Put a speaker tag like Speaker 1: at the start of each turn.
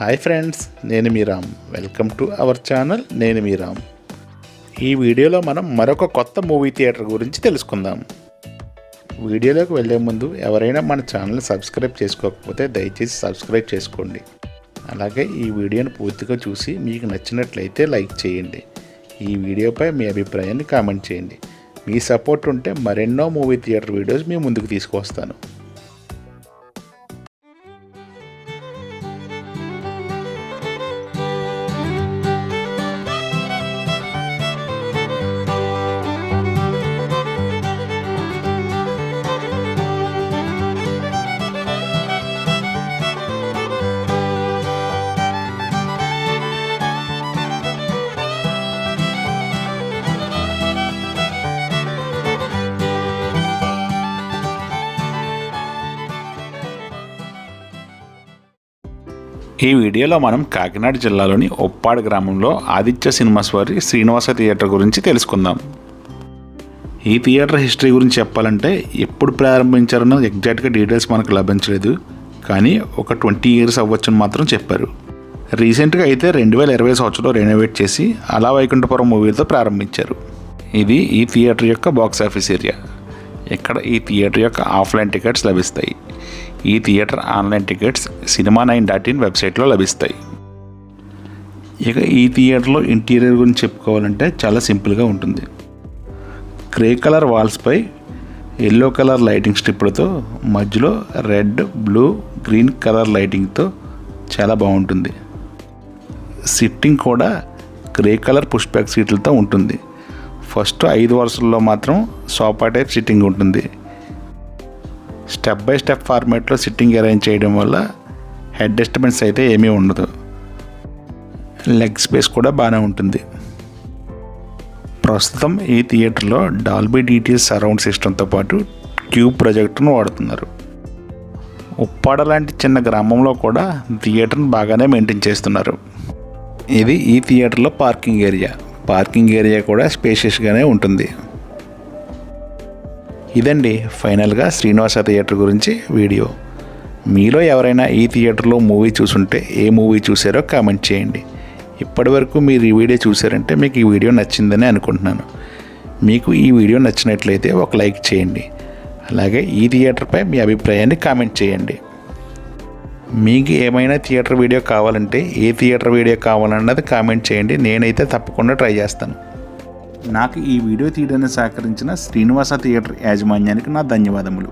Speaker 1: Hi friends, నేను మీ Ram. Welcome to our channel నేను మీ రామ్. ఈ వీడియోలో మనం మరొక కొత్త మూవీ థియేటర్ గురించి తెలుసుకుందాం. వీడియోలోకి వెళ్ళే ముందు ఎవరైనా మన ఛానల్ని సబ్స్క్రైబ్ చేసుకోకపోతే దయచేసి సబ్స్క్రైబ్ చేసుకోండి. అలాగే ఈ వీడియోని పూర్తిగా చూసి మీకు నచ్చినట్లయితే లైక్ చేయండి. ఈ వీడియోపై మీ అభిప్రాయాన్ని కామెంట్ చేయండి. మీ సపోర్ట్ ఉంటే మరెన్నో మూవీ థియేటర్ వీడియోస్ మీ ముందుకు తీసుకొస్తాను. ఈ వీడియోలో మనం కాకినాడ జిల్లాలోని ఉప్పాడు గ్రామంలో ఆదిత్య సినిమాస్ వారి శ్రీనివాస థియేటర్ గురించి తెలుసుకుందాం. ఈ థియేటర్ హిస్టరీ గురించి చెప్పాలంటే ఎప్పుడు ప్రారంభించారన్న ఎగ్జాక్ట్గా డీటెయిల్స్ మనకు లభించలేదు, కానీ ఒక 20 years అవ్వచ్చని మాత్రం చెప్పారు. రీసెంట్గా అయితే 2020 సంవత్సరంలో రెనోవేట్ చేసి అలా వైకుంఠపురం మూవీతో ప్రారంభించారు. ఇది ఈ థియేటర్ యొక్క బాక్స్ ఆఫీస్ ఏరియా. ఇక్కడ ఈ థియేటర్ యొక్క ఆఫ్లైన్ టికెట్స్ లభిస్తాయి. ఈ థియేటర్ ఆన్లైన్ టికెట్స్ cinema9.in వెబ్సైట్లో లభిస్తాయి. ఇక ఈ థియేటర్లో ఇంటీరియర్ గురించి చెప్పుకోవాలంటే చాలా సింపుల్గా ఉంటుంది. గ్రే కలర్ వాల్స్పై ఎల్లో కలర్ లైటింగ్ స్ట్రిప్లతో మధ్యలో రెడ్, బ్లూ, గ్రీన్ కలర్ లైటింగ్తో చాలా బాగుంటుంది. సిట్టింగ్ కూడా గ్రే కలర్ పుష్ బ్యాక్ సీట్లతో ఉంటుంది. ఫస్ట్ 5 వరుసల్లో మాత్రం సోఫా టైప్ సిట్టింగ్ ఉంటుంది. స్టెప్ బై స్టెప్ ఫార్మాట్లో సిట్టింగ్ అరేంజ్ చేయడం వల్ల హెడ్ డిస్టర్బెన్స్ అయితే ఏమీ ఉండదు. లెగ్ స్పేస్ కూడా బాగానే ఉంటుంది. ప్రస్తుతం ఈ థియేటర్లో డాల్బీ DTS సరౌండ్ సిస్టంతో పాటు ట్యూబ్ ప్రొజెక్టర్ను వాడుతున్నారు. ఉప్పాడ లాంటి చిన్న గ్రామంలో కూడా థియేటర్ను బాగానే మెయింటైన్ చేస్తున్నారు. ఇది ఈ థియేటర్లో పార్కింగ్ ఏరియా కూడా స్పేషియస్గానే ఉంటుంది. ఇదండి ఫైనల్గా శ్రీనివాస థియేటర్ గురించి వీడియో. మీలో ఎవరైనా ఈ థియేటర్లో మూవీ చూసుంటే ఏ మూవీ చూసారో కామెంట్ చేయండి. ఇప్పటివరకు మీరు ఈ వీడియో చూసారంటే మీకు ఈ వీడియో నచ్చిందని అనుకుంటున్నాను. మీకు ఈ వీడియో నచ్చినట్లయితే ఒక లైక్ చేయండి. అలాగే ఈ థియేటర్పై మీ అభిప్రాయాన్ని కామెంట్ చేయండి. మీకు ఏమైనా థియేటర్ వీడియో కావాలంటే ఏ థియేటర్ వీడియో కావాలన్నది కామెంట్ చేయండి. నేనైతే తప్పకుండా ట్రై చేస్తాను. నాకు ఈ వీడియో తీయడానికి సహకరించిన శ్రీనివాస థియేటర్ యాజమాన్యానికి నా ధన్యవాదములు.